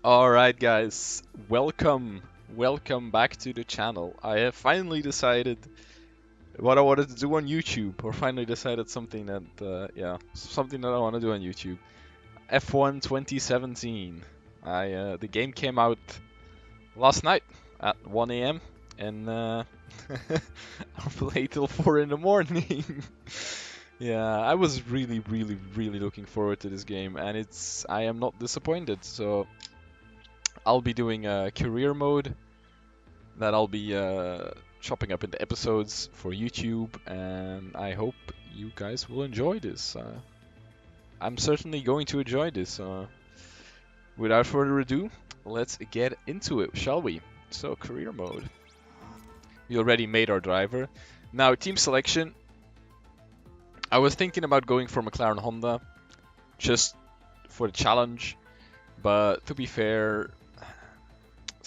Alright guys, welcome back to the channel. I have finally decided what I wanted to do on YouTube, or finally decided something something that I want to do on YouTube. F1 2017. The game came out last night at 1 a.m. and I played till 4 in the morning. Yeah, I was really looking forward to this game, and I am not disappointed. So I'll be doing a career mode that I'll be chopping up into episodes for YouTube, and I hope you guys will enjoy this. I'm certainly going to enjoy this. Without further ado, let's get into it, shall we? So, career mode. We already made our driver. Now, team selection. I was thinking about going for McLaren Honda, just for the challenge, but to be fair,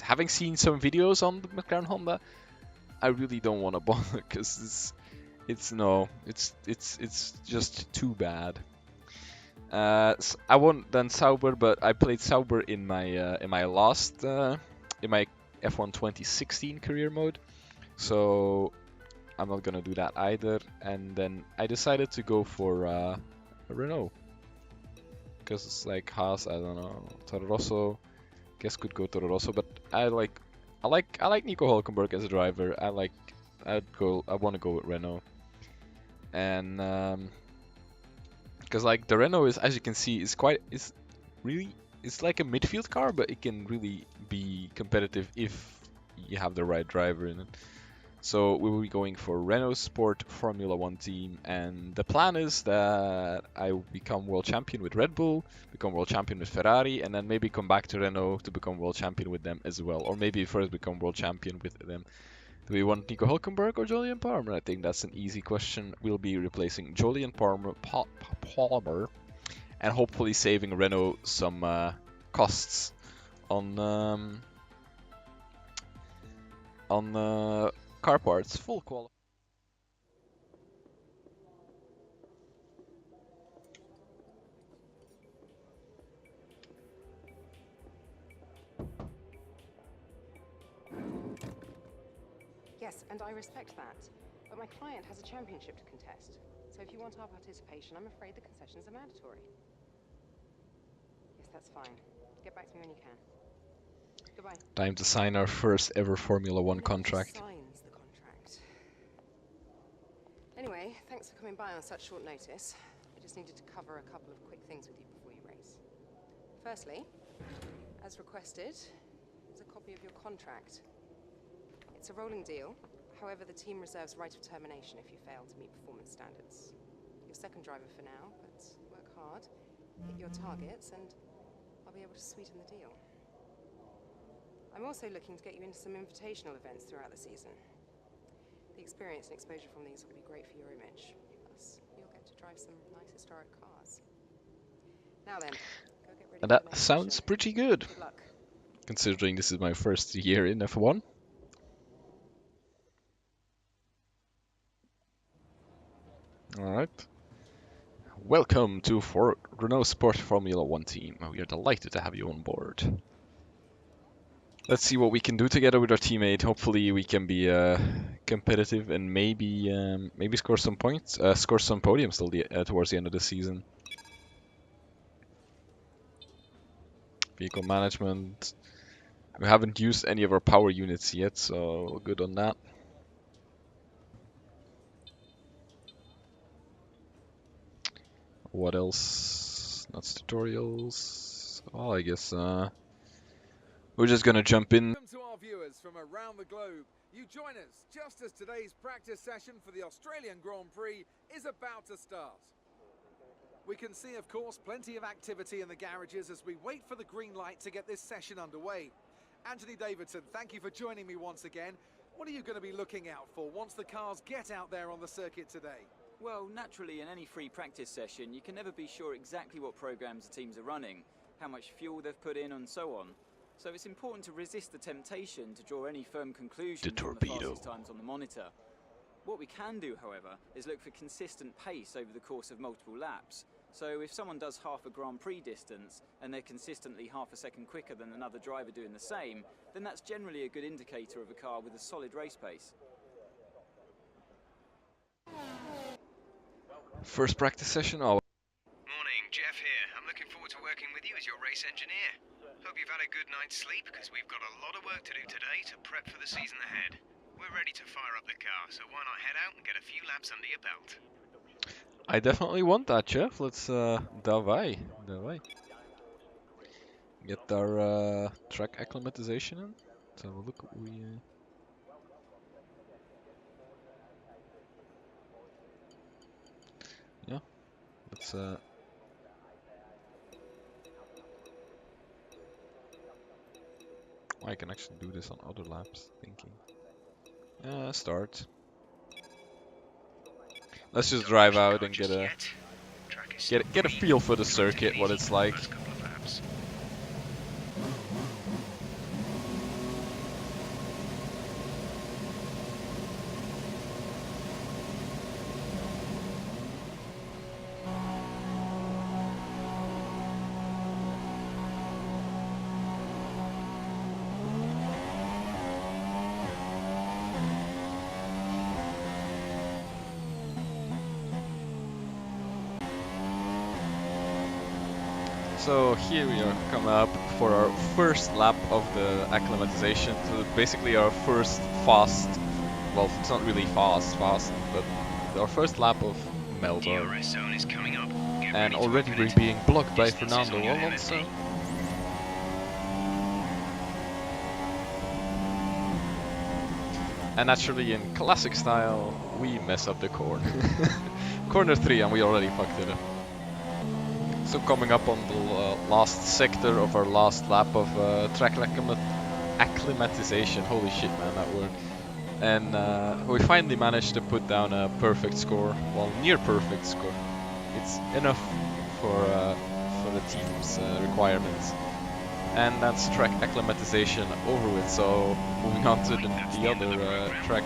having seen some videos on the McLaren Honda, I really don't want to bother because it's just too bad. I won't done Sauber, but I played Sauber in my last in my F1 2016 career mode, so I'm not gonna do that either. And then I decided to go for a Renault because it's like Haas. I don't know, Toro Rosso. Guess could go Toro Rosso, but I like Nico Hulkenberg as a driver. I want to go with Renault, and because like the Renault is, as you can see, it's like a midfield car, but it can really be competitive if you have the right driver in it. So we will be going for Renault Sport Formula 1 team, and the plan is that I will become world champion with Red Bull, become world champion with Ferrari, and then maybe come back to Renault to become world champion with them as well. Or maybe first become world champion with them. Do we want Nico Hulkenberg or Jolyon Palmer? I think that's an easy question. We'll be replacing Jolyon Palmer and hopefully saving Renault some costs on car parts. Full quality. Yes, and I respect that. But my client has a championship to contest. So if you want our participation, I'm afraid the concessions are mandatory. Yes, that's fine. Get back to me when you can. Goodbye. Time to sign our first ever Formula 1 contract. Signs the contract. Anyway, thanks for coming by on such short notice. I just needed to cover a couple of quick things with you before you race. Firstly, as requested, is a copy of your contract. It's a rolling deal. However, the team reserves right of termination if you fail to meet performance standards. You're second driver for now, but work hard, hit your targets, and I'll be able to sweeten the deal. I'm also looking to get you into some invitational events throughout the season. The experience and exposure from these will be great for your image. Plus, you'll get to drive some nice historic cars. Now then, go get ready. And that sounds pretty good, Good luck. considering this is my first year in F1. Alright. Welcome to Renault Sport Formula 1 team. We are delighted to have you on board. Let's see what we can do together with our teammate. Hopefully we can be competitive and maybe score some points, score some podiums towards the end of the season. Vehicle management. We haven't used any of our power units yet, so good on that. What else? That's tutorials. Oh, I guess we're just gonna jump in. Welcome to our viewers from around the globe. You join us just as today's practice session for the Australian Grand Prix is about to start. We can see, of course, plenty of activity in the garages as we wait for the green light to get this session underway. Anthony Davidson, thank you for joining me once again. What are you going to be looking out for once the cars get out there on the circuit today? Well, naturally, in any free practice session, you can never be sure exactly what programs the teams are running, how much fuel they've put in, and so on. So it's important to resist the temptation to draw any firm conclusions on the fastest times on the monitor. What we can do, however, is look for consistent pace over the course of multiple laps, So if someone does half a Grand Prix distance and they're consistently half a second quicker than another driver doing the same, then that's generally a good indicator of a car with a solid race pace. First practice session. Oh, Morning, Jeff here. I'm looking forward to working with you as your race engineer. Hope you've had a good night's sleep because we've got a lot of work to do today to prep for the season ahead. We're ready to fire up the car, so why not head out and get a few laps under your belt? I definitely want that, Jeff. Let's давай. Get our track acclimatization in. Let's have a look. Yeah. Let's I can actually do this on other laps. Thinking. Start. Let's just drive out and get a feel for the circuit, what it's like. So here we are coming up for our first lap of the acclimatization. So basically our first fast, well, it's not really fast, but our first lap of Melbourne. And already we're being blocked by Fernando Alonso. And naturally, in classic style, we mess up the corner. Corner 3, and we already fucked it up. So coming up on the last sector of our last lap of track acclimatization. Holy shit, man, that word. And we finally managed to put down a perfect score. Well, near perfect score. It's enough for the team's requirements. And that's track acclimatization over with. So moving on to the other track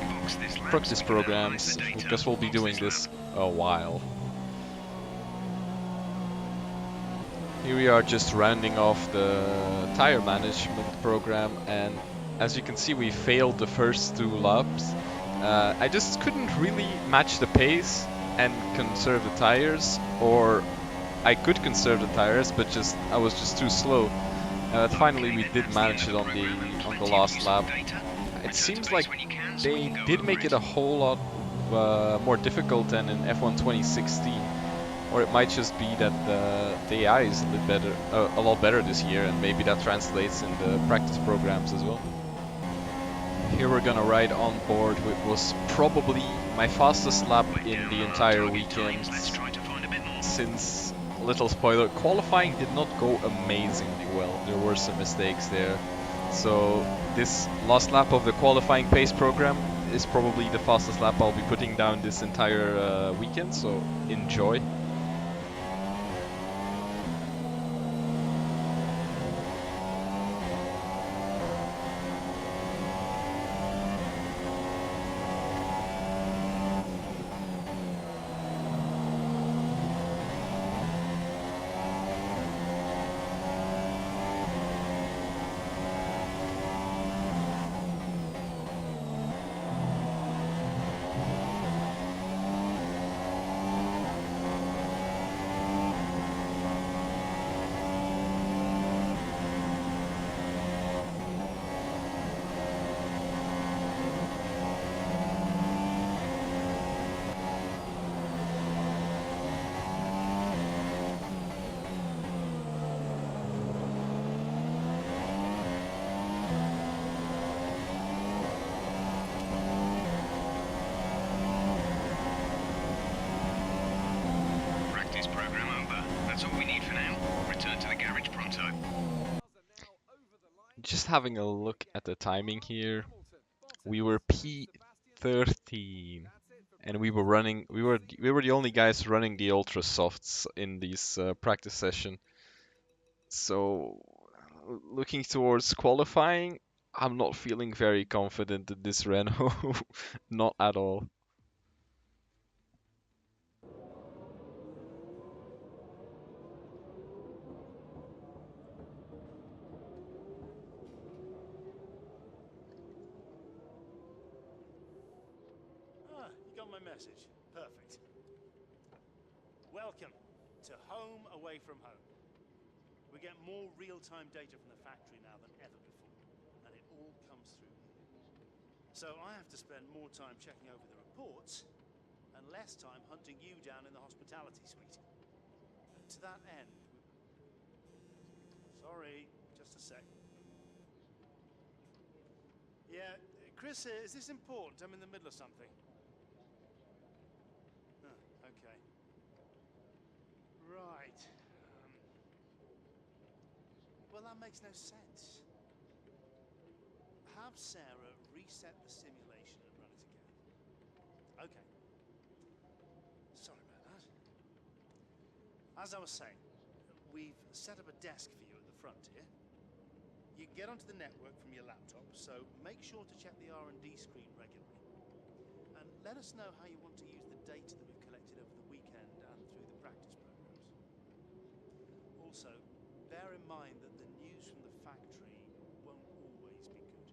practice programs, because we'll be doing this a while. Here we are just rounding off the tire management program, and as you can see we failed the first 2 laps. I just couldn't really match the pace and conserve the tires, or I could conserve the tires but I was just too slow. Finally we did manage it on the last lap. It seems like they did make it a whole lot more difficult than in F1 2016. Or it might just be that the AI is a lot better this year, and maybe that translates in the practice programs as well. Here we're gonna ride on board what was probably my fastest lap in the entire weekend. Since, little spoiler, qualifying did not go amazingly well. There were some mistakes there. So this last lap of the qualifying pace program is probably the fastest lap I'll be putting down this entire weekend, so enjoy. Just having a look at the timing here, we were P13, and we were the only guys running the ultra softs in this practice session. So looking towards qualifying, I'm not feeling very confident in this Renault, not at all. my message. Perfect. Welcome to home away from home. We get more real-time data from the factory now than ever before, and it all comes through here. So I have to spend more time checking over the reports and less time hunting you down in the hospitality suite. To that end, sorry, just a sec. Yeah, Chris, is this important? I'm in the middle of something. Okay. Right. Well, that makes no sense. Have Sarah reset the simulation and run it again. Okay. Sorry about that. As I was saying, we've set up a desk for you at the front here. You can get onto the network from your laptop, so make sure to check the R&D screen regularly. And let us know how you want to use the data that we've collected over the weekend and through the practice programs. Also, bear in mind that the news from the factory won't always be good.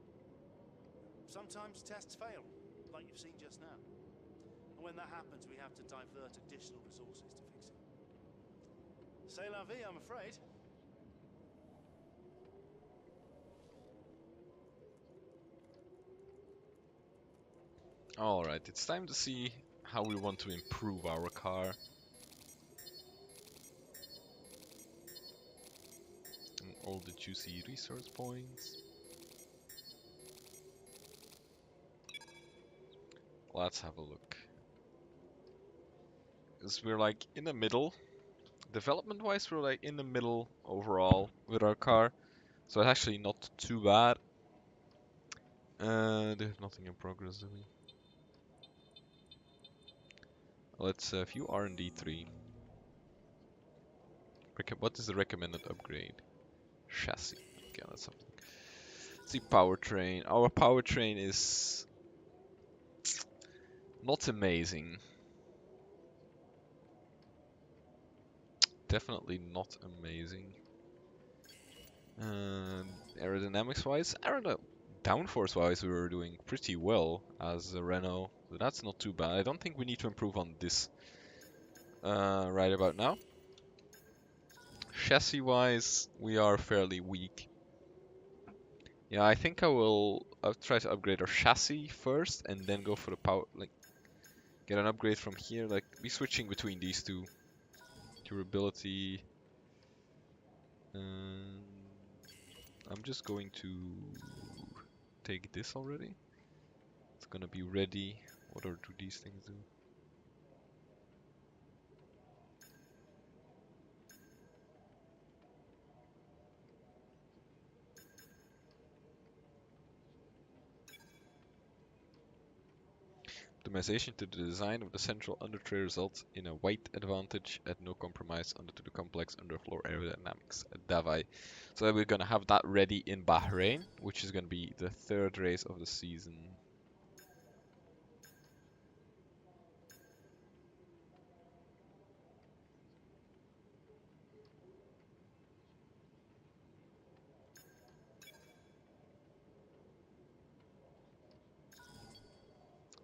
Sometimes tests fail, like you've seen just now. And when that happens, we have to divert additional resources to fix it. C'est la vie, I'm afraid. Alright, it's time to see how we want to improve our car. And all the juicy resource points. Let's have a look. Because we're like in the middle. Development-wise, we're like in the middle overall with our car. So it's actually not too bad. There's nothing in progress, do we? Let's view R&D 3. What is the recommended upgrade? Chassis. Okay, let's have a look. Let's see powertrain. Our powertrain is not amazing. Definitely not amazing. Aerodynamics-wise, I don't know. Downforce-wise, we were doing pretty well as a Renault. So that's not too bad. I don't think we need to improve on this right about now. Chassis-wise, we are fairly weak. Yeah, I think I'll try to upgrade our chassis first and then go for the power, like get an upgrade from here, like be switching between these two. Durability. I'm just going to take this already. It's gonna be ready. What do these things do? Optimization to the design of the central undertray results in a weight advantage at no compromise to the complex underfloor aerodynamics at Davai. So we're gonna have that ready in Bahrain, which is gonna be the third race of the season.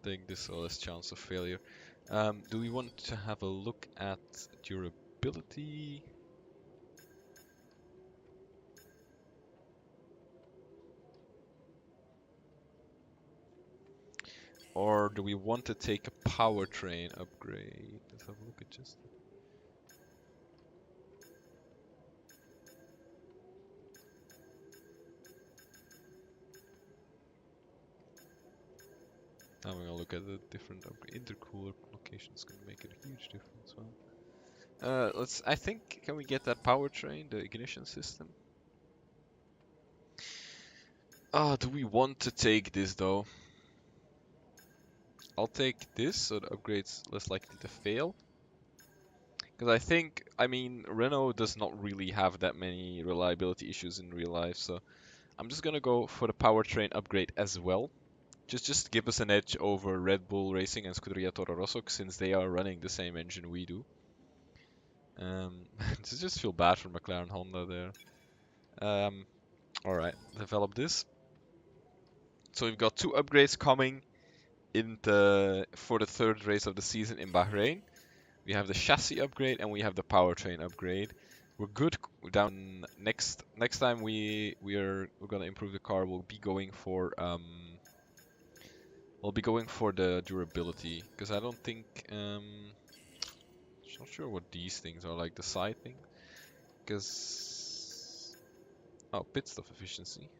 Take this less chance of failure. Do we want to have a look at durability? Or do we want to take a powertrain upgrade? Let's have a look at just. Having a look at the different intercooler locations can make a huge difference. Well, I think, can we get that powertrain, the ignition system? Ah, do we want to take this though? I'll take this, so the upgrade's less likely to fail. Because I mean, Renault does not really have that many reliability issues in real life, so I'm just gonna go for the powertrain upgrade as well. Just to give us an edge over Red Bull Racing and Scuderia Toro Rosso, since they are running the same engine we do. Just feel bad for McLaren Honda there. Alright, develop this. So we've got two upgrades coming for the third race of the season in Bahrain. We have the chassis upgrade and we have the powertrain upgrade. We're good down next time we're gonna improve the car. We'll be going for the durability, because I don't think not sure what these things are, like the side thing. Because pit stop efficiency.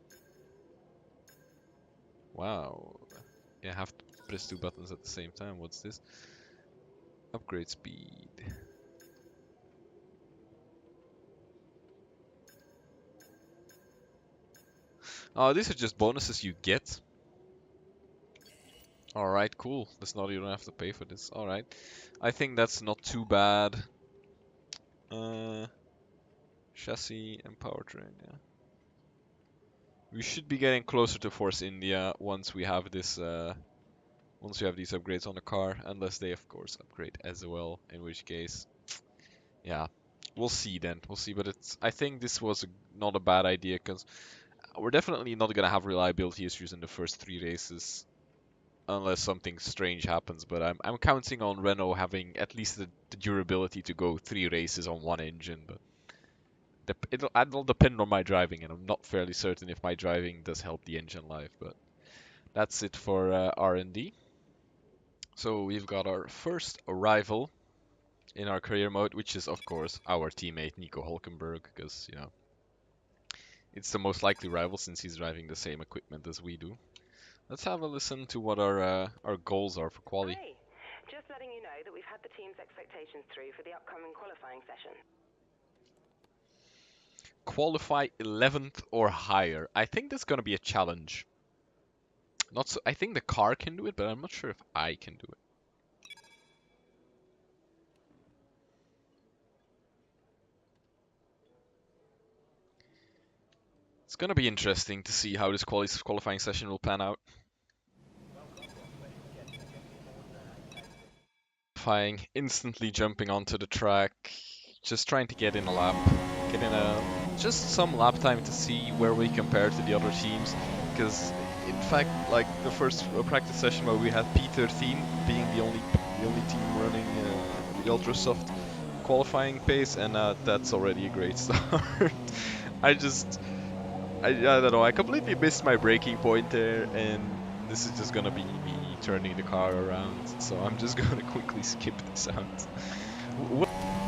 Wow. Yeah, I have to press 2 buttons at the same time. What's this? Upgrade speed. Oh, these are just bonuses you get. Alright, cool. That's not, you don't have to pay for this. Alright. I think that's not too bad. Chassis and powertrain, yeah. We should be getting closer to Force India once we have this once we have these upgrades on the car, unless they of course upgrade as well, in which case, yeah, we'll see then. We'll see, but I think this was not a bad idea, because we're definitely not gonna have reliability issues in the first 3 races, unless something strange happens. But I'm counting on Renault having at least the durability to go 3 races on one engine. But it'll depend on my driving, and I'm not fairly certain if my driving does help the engine life. But that's it for R&D. So we've got our first arrival in our career mode, which is of course our teammate Nico Hulkenberg, because you know it's the most likely rival since he's driving the same equipment as we do. Let's have a listen to what our goals are for quali. Hey, just letting you know that we've had the team's expectations through for the upcoming qualifying session. Qualify 11th or higher. I think that's gonna be a challenge. Not so. I think the car can do it, but I'm not sure if I can do it. It's gonna be interesting to see how this qualifying session will pan out. Instantly jumping onto the track, just trying to get in a lap, just some lap time to see where we compare to the other teams. Because in fact, like the first practice session where we had P13 being the only team running the ultra soft qualifying pace, and that's already a great start. I don't know, I completely missed my braking point there, and this is just gonna be me turning the car around, so I'm just gonna quickly skip this out.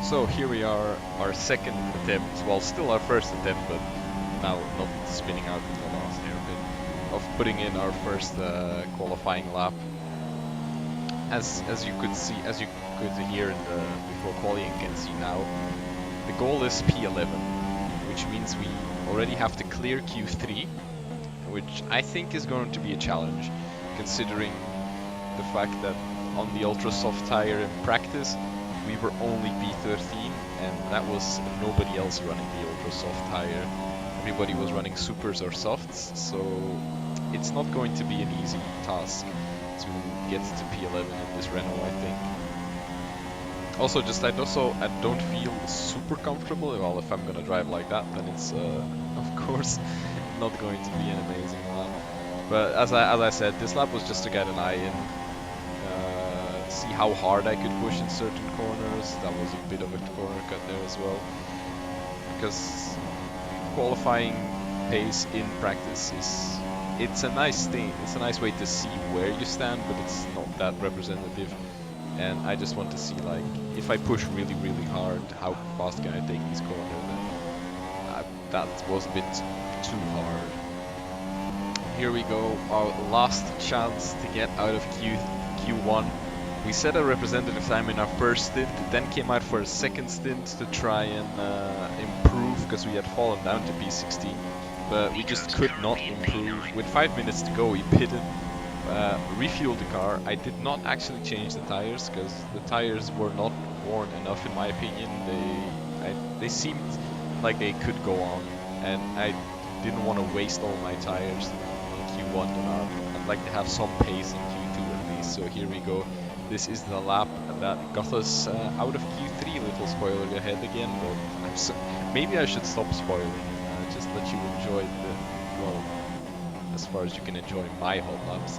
So here we are, our second attempt, well still our first attempt, but now not spinning out in the last hairpin, of putting in our first qualifying lap. As you could hear in the before quali and can see now, the goal is P11, which means we already have to clear Q3, which I think is going to be a challenge, considering the fact that on the ultra soft tire in practice we were only P13, and that was nobody else running the ultra soft tire. Everybody was running supers or softs, so it's not going to be an easy task to get to P11 in this Renault, I think. Also, I don't feel super comfortable. Well, if I'm gonna drive like that, then it's of course not going to be an amazing lap. But as I said, this lap was just to get an eye in, see how hard I could push in certain corners. That was a bit of a corner cut there as well, because qualifying pace in practice it's a nice thing. It's a nice way to see where you stand, but it's not that representative. And I just want to see, like, if I push really, really hard, how fast can I take these corners? And that was a bit too hard. Here we go, our last chance to get out of Q1. We set a representative time in our first stint, then came out for a second stint to try and improve, because we had fallen down to P16. But we just could not improve. With 5 minutes to go, we pitted. Refueled the car. I did not actually change the tires, because the tires were not worn enough in my opinion. They seemed like they could go on, and I didn't want to waste all my tires in Q1. I'd like to have some pace in Q2 at least. So here we go. This is the lap that got us out of Q3. Little spoiler ahead again, but maybe I should stop spoiling and just let you enjoy as far as you can enjoy my hot laps.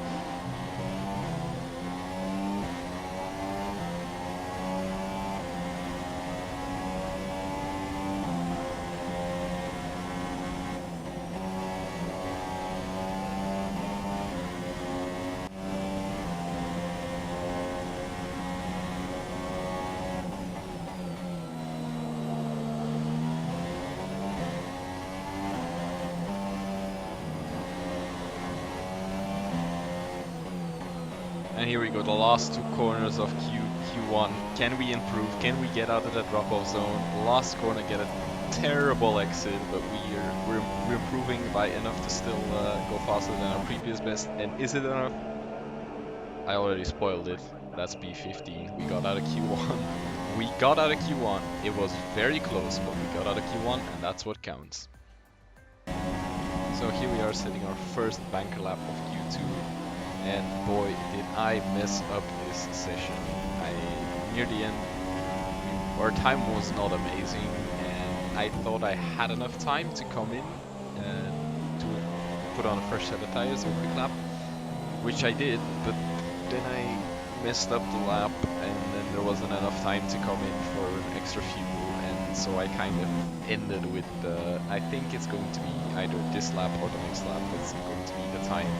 And here we go, the last 2 corners of Q1. Can we improve? Can we get out of that drop-off zone? Last corner, get a terrible exit, but we're improving by enough to still go faster than our previous best. And is it enough? I already spoiled it. That's B15. We got out of Q1. We got out of Q1. It was very close, but we got out of Q1, and that's what counts. So here we are setting our first banker lap of Q2. And boy, did I mess up this session. Near the end, our time was not amazing, and I thought I had enough time to come in and to put on a fresh set of tires with a quick lap, which I did, but then I messed up the lap, and then there wasn't enough time to come in for an extra fuel, and so I kind of ended with, I think it's going to be either this lap or the next lap that's going to be the time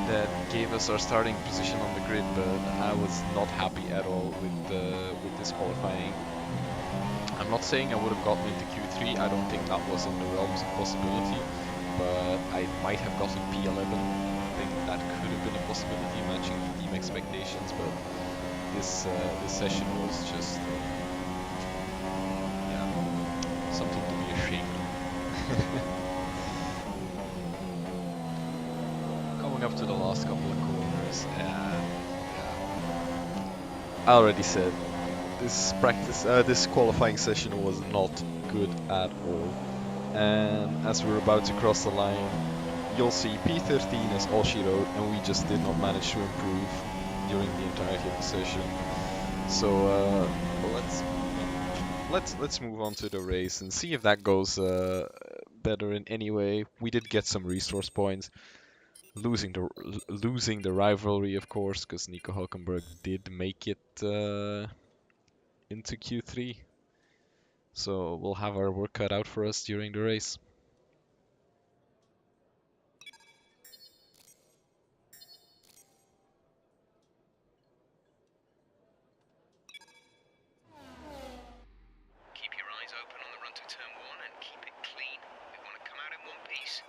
that gave us our starting position on the grid, but I was not happy at all with this qualifying. I'm not saying I would have gotten into Q3, I don't think that was in the realms of possibility, but I might have gotten P11. I think that could have been a possibility matching the team expectations, but this session was just yeah, something to be ashamed of. Up to the last couple of corners, and I already said this qualifying session was not good at all. And as we're about to cross the line, you'll see P13 is all she wrote, and we just did not manage to improve during the entirety of the session. So let's move on to the race and see if that goes better in any way. We did get some resource points. Losing the rivalry, of course, because Nico Hulkenberg did make it into Q3. So we'll have our work cut out for us during the race. Keep your eyes open on the run to turn 1 and keep it clean. We want to come out in one piece.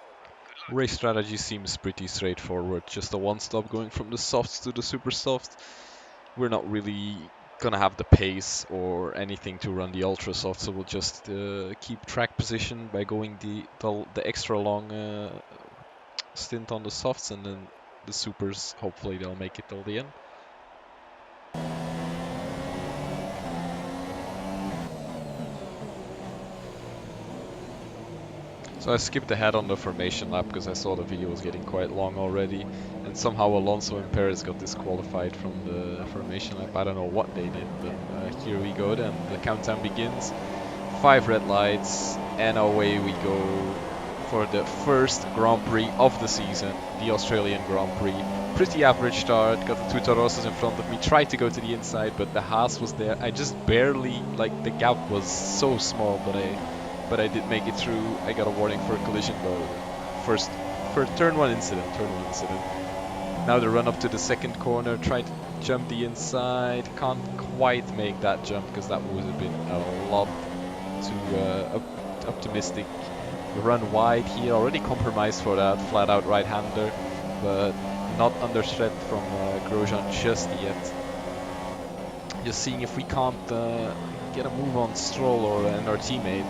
Good luck. Race strategy seems pretty straightforward, just a one-stop going from the softs to the super softs. We're not really gonna have the pace or anything to run the ultra soft, so we'll just keep track position by going the extra long stint on the softs, and then the supers, hopefully they'll make it till the end. So I skipped ahead on the formation lap because I saw the video was getting quite long already, and somehow Alonso and Perez got disqualified from the formation lap. I don't know what they did, but here we go then. The countdown begins. 5 red lights, and away we go for the first Grand Prix of the season, the Australian Grand Prix. Pretty average start, got the 2 Toroses in front of me, tried to go to the inside, but the Haas was there. I just barely, like, the gap was so small, but I did make it through. I got a warning for a collision, but first turn one incident. Now the run up to the second corner, try to jump the inside, can't quite make that jump because that would have been a lot too optimistic. The run wide here, already compromised for that flat out right-hander, but not under threat from Grosjean just yet. Just seeing if we can't get a move on Stroll and our teammate,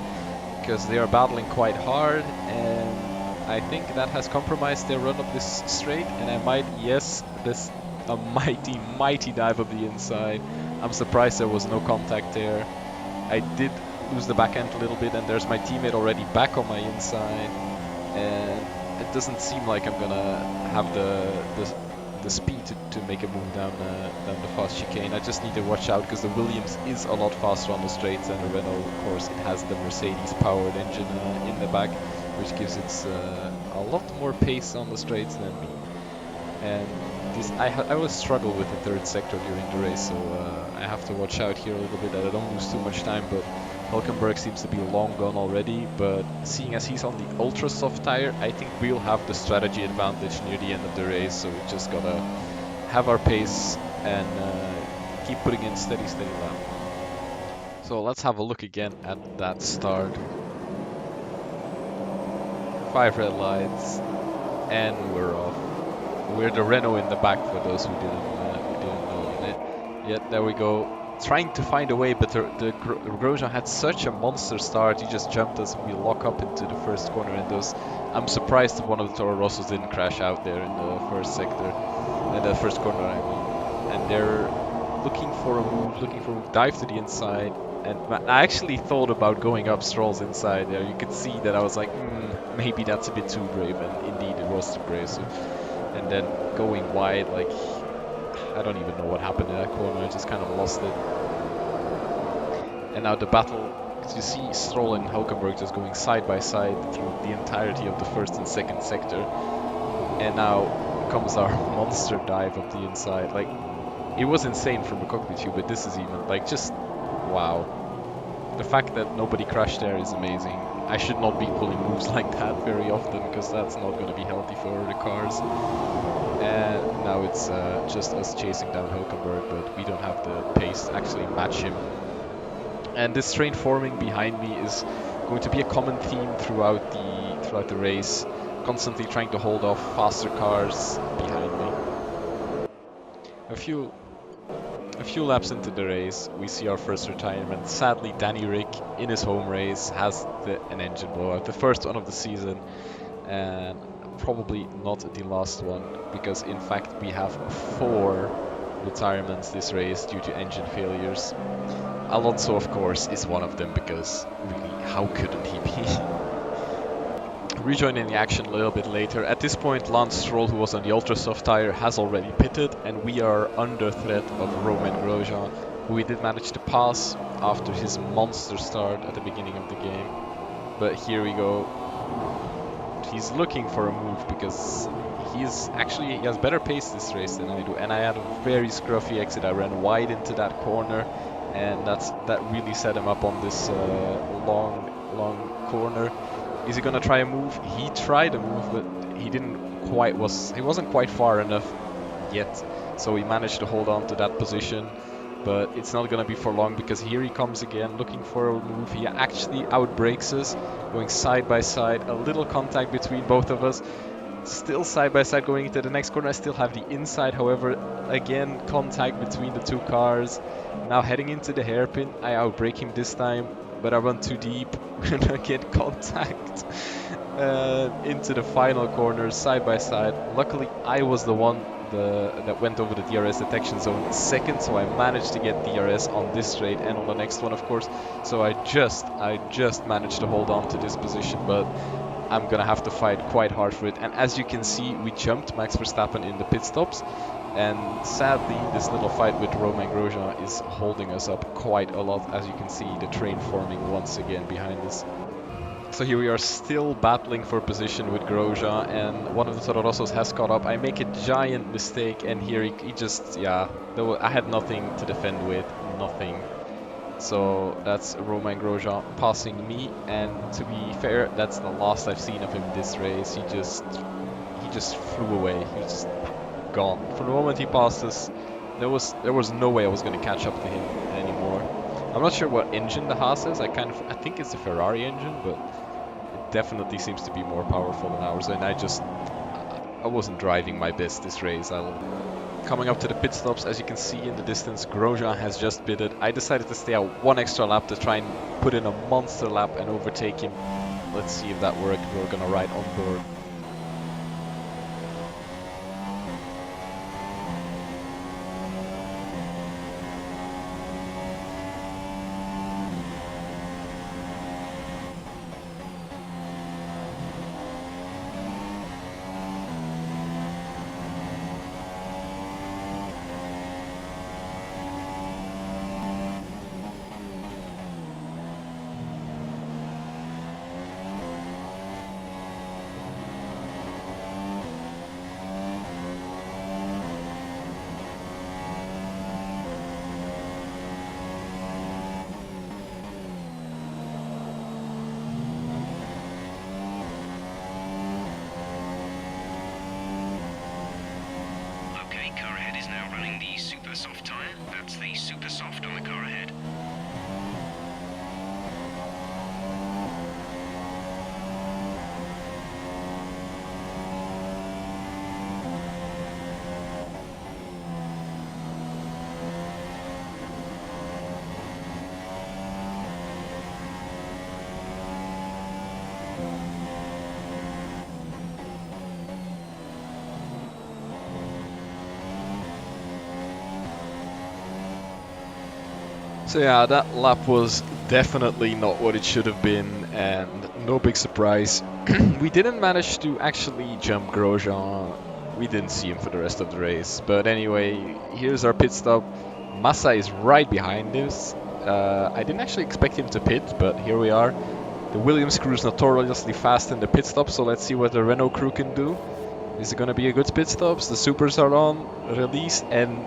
because they are battling quite hard, and I think that has compromised their run up this straight, and I might, yes, this a mighty dive up the inside. I'm surprised there was no contact there. I did lose the back end a little bit, and there's my teammate already back on my inside, and it doesn't seem like I'm gonna have the speed to make a move down the fast chicane. I just need to watch out because the Williams is a lot faster on the straights than the Renault. Of course, it has the Mercedes powered engine in the back, which gives it a lot more pace on the straights than me. And this I will struggle with the third sector during the race, so I have to watch out here a little bit that I don't lose too much time. But Hulkenberg seems to be long gone already, but seeing as he's on the ultra soft tire, I think we'll have the strategy advantage near the end of the race, so we just gotta have our pace and keep putting in steady lap. So let's have a look again at that start. 5 red lights, and we're off. we're the Renault in the back for those who didn't know. Yeah, there we go. Trying to find a way, but Grosjean had such a monster start. He just jumped us. We lock up into the first corner, and those. I'm surprised that one of the Toro Rossos didn't crash out there in the first sector, in the first corner, I mean. And they're looking for a move, dive to the inside. And I actually thought about going up Stroll's inside there. You could see that I was like, maybe that's a bit too brave, and indeed it was too brave. So, and then going wide, like, I don't even know what happened in that corner. I just kind of lost it. And now the battle, you see Stroll and Hulkenberg just going side by side through the entirety of the first and second sector. And now comes our monster dive up the inside. Like, it was insane from a cockpit view, but this is even, like, just, wow. The fact that nobody crashed there is amazing. I should not be pulling moves like that very often, because that's not going to be healthy for the cars. And now it's just us chasing down Hulkenberg, but we don't have the pace to actually match him. And this train forming behind me is going to be a common theme throughout the race, constantly trying to hold off faster cars behind me. A few laps into the race, we see our first retirement. Sadly, Danny Rick, in his home race, has an engine blowout, the first one of the season, and probably not the last one, because in fact we have 4 retirements this race due to engine failures. Alonso, of course, is one of them, because really, how couldn't he be? Rejoining the action a little bit later. At this point, Lance Stroll, who was on the ultra soft tire, has already pitted, and we are under threat of Romain Grosjean, who we did manage to pass after his monster start at the beginning of the game. But here we go. He's looking for a move, because he has better pace this race than I do, and I had a very scruffy exit. I ran wide into that corner, and that really set him up on this long corner. Is he gonna try a move? He tried a move, but he wasn't quite far enough yet, so he managed to hold on to that position. But it's not gonna be for long, because here he comes again looking for a move. He actually outbrakes us, going side by side, a little contact between both of us. Still side by side going into the next corner. I still have the inside, however, again contact between the 2 cars. Now heading into the hairpin, I outbrake him this time, but I run too deep. We're gonna get contact into the final corner, side by side. Luckily, I was the one that went over the DRS detection zone second, so I managed to get DRS on this straight and on the next one, of course. So I just managed to hold on to this position, but I'm gonna have to fight quite hard for it. And as you can see, we jumped Max Verstappen in the pit stops, and sadly this little fight with Romain Grosjean is holding us up quite a lot. As you can see, the train forming once again behind us. So here we are still battling for position with Grosjean, and one of the Toro Rossos has caught up. I make a giant mistake, and here he just, I had nothing to defend with, nothing. So that's Romain Grosjean passing me, and to be fair, that's the last I've seen of him this race. He just flew away. He was just gone. From the moment he passed us, there was no way I was going to catch up to him anymore. I'm not sure what engine the Haas is. I think it's the Ferrari engine, but it definitely seems to be more powerful than ours. And I wasn't driving my best this race. Coming up to the pit stops, as you can see in the distance, Grosjean has just pitted. I decided to stay out 1 extra lap to try and put in a monster lap and overtake him. Let's see if that worked. We're gonna ride on board. Car ahead is now running the super soft tyre. That's the super soft on the car ahead. So yeah, that lap was definitely not what it should have been, and no big surprise. We didn't manage to actually jump Grosjean. We didn't see him for the rest of the race. But anyway, here's our pit stop. Massa is right behind us. I didn't actually expect him to pit, but here we are. The Williams crew is notoriously fast in the pit stop, so let's see what the Renault crew can do. Is it going to be a good pit stops? The supers are on release, and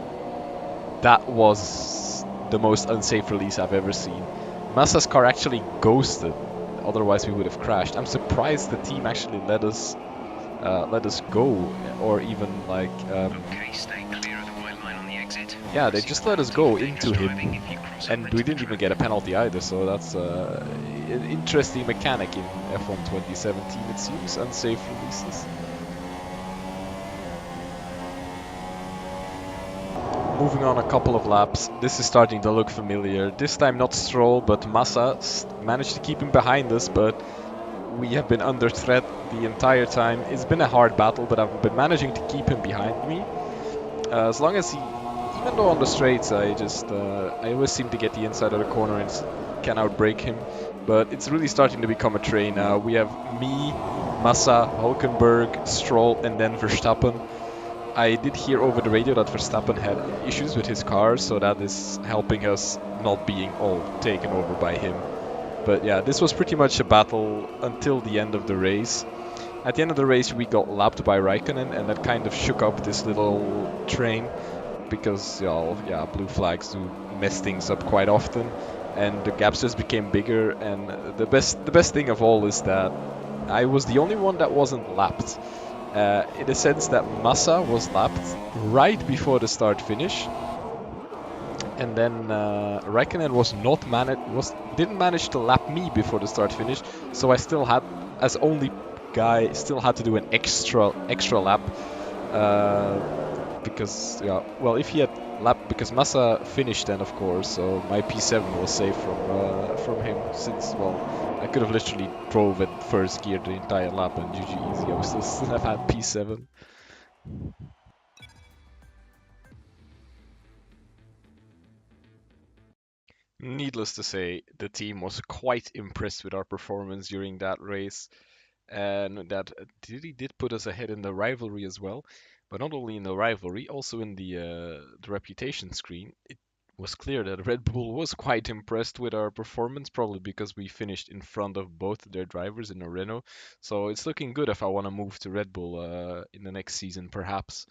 that was the most unsafe release I've ever seen. Massa's car actually ghosted, otherwise we would have crashed. I'm surprised the team actually let us go, or even like Okay, stay clear of the white line on the exit. yeah, they just let us go into him, and we didn't even get a penalty either. So that's an interesting mechanic in F1 2017. It seems unsafe releases. Moving on a couple of laps, this is starting to look familiar. This time not Stroll, but Massa managed to keep him behind us, but we have been under threat the entire time. It's been a hard battle, but I've been managing to keep him behind me. As long as he, even though on the straights, I always seem to get the inside of the corner and can outbrake him. But it's really starting to become a train now. We have me, Massa, Hulkenberg, Stroll, and then Verstappen. I did hear over the radio that Verstappen had issues with his car, so that is helping us not being all taken over by him. But yeah, this was pretty much a battle until the end of the race. At the end of the race, we got lapped by Raikkonen, and that kind of shook up this little train, because yeah, blue flags do mess things up quite often, and the gaps just became bigger. And the best thing of all is that I was the only one that wasn't lapped. In the sense that Massa was lapped right before the start finish, and then Raikkonen didn't manage to lap me before the start finish, so I still had, as only guy, still had to do an extra lap, because if he had lapped, because Massa finished then, of course, so my P7 was safe from him, since I could have literally drove at first gear the entire lap and GG easy. I would still have had P7. Needless to say, the team was quite impressed with our performance during that race, and that really did put us ahead in the rivalry as well. But not only in the rivalry, also in the reputation screen, it was clear that Red Bull was quite impressed with our performance, probably because we finished in front of both their drivers in a Renault. So it's looking good if I want to move to Red Bull in the next season, perhaps.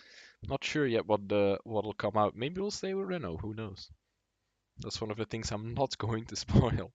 Not sure yet what'll come out. Maybe we'll stay with Renault. Who knows? That's one of the things I'm not going to spoil.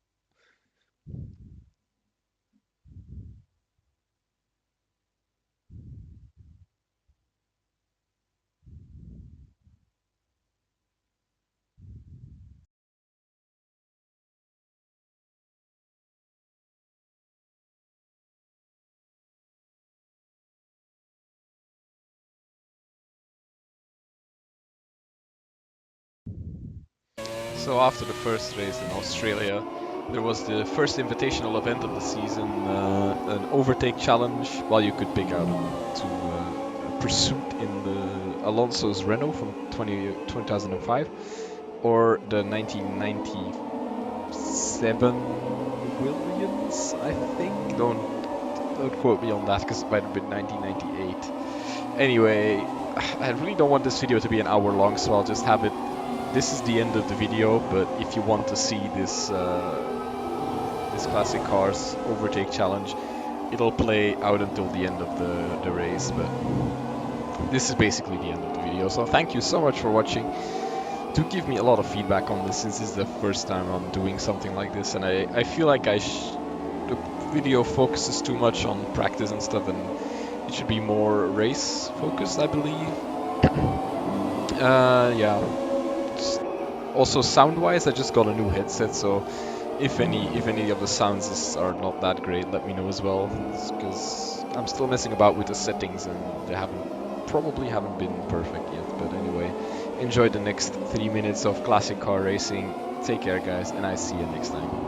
So after the first race in Australia, there was the first invitational event of the season, an overtake challenge. Well, you could pick out a pursuit in the Alonso's Renault from 2005, or the 1997 Williams, I think. Don't quote me on that, because it might have been 1998. Anyway, I really don't want this video to be an hour long, so I'll just have it. This is the end of the video, but if you want to see this this classic cars overtake challenge, it'll play out until the end of the race, but this is basically the end of the video. So thank you so much for watching. Do give me a lot of feedback on this, since this is the first time I'm doing something like this, and I feel like the video focuses too much on practice and stuff, and it should be more race focused, I believe. Yeah. Also sound-wise, I just got a new headset, so if any of the sounds are not that great, let me know as well, because I'm still messing about with the settings and they probably haven't been perfect yet. But anyway, enjoy the next 3 minutes of classic car racing. Take care, guys, and I see you next time.